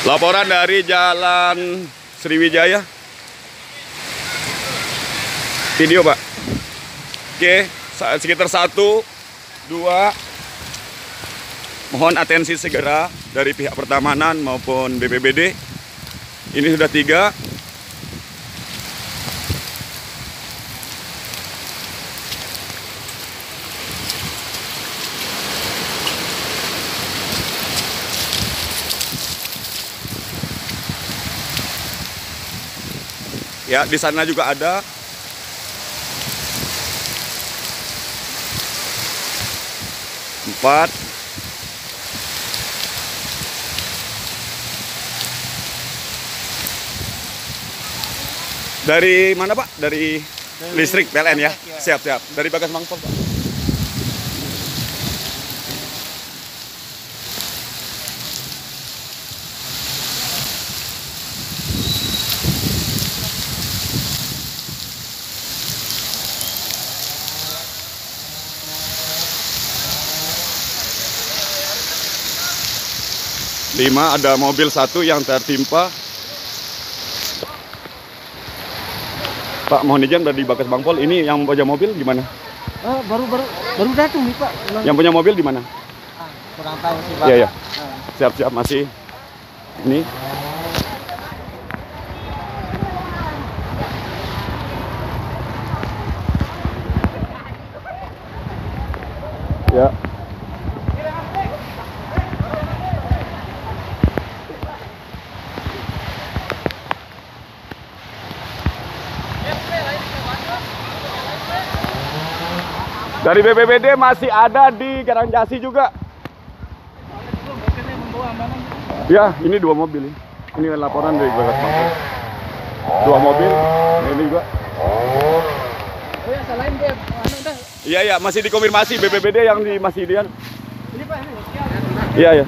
Laporan dari Jalan Sriwijaya. Video, Pak. Oke, sekitar 1, 2. Mohon atensi segera dari pihak pertamanan maupun BPBD. Ini sudah 3. Ya, di sana juga ada. Empat. Dari mana, Pak? Dari listrik PLN ya? Siap, siap. Dari Bagas Mangpol, Pak. Lima, ada mobil 1 yang tertimpa. Pak, mohon izin dari Bagas Bangpol. Ini yang punya mobil gimana? Baru datang nih, Pak. Yang punya mobil di mana? Kurang tahu sih, Pak. Iya, ya. Siap-siap masih. Ini. Ya. Dari BPBD masih ada di Karangjasi juga. Ya, ini 2 mobil. Ini laporan dari Bagas Bangpol. 2 mobil. Ini juga. Oh, yang salahin dia. Iya, ya, masih dikonfirmasi BPBD yang di Masidian. Ini, Pak, ini. Iya, ya.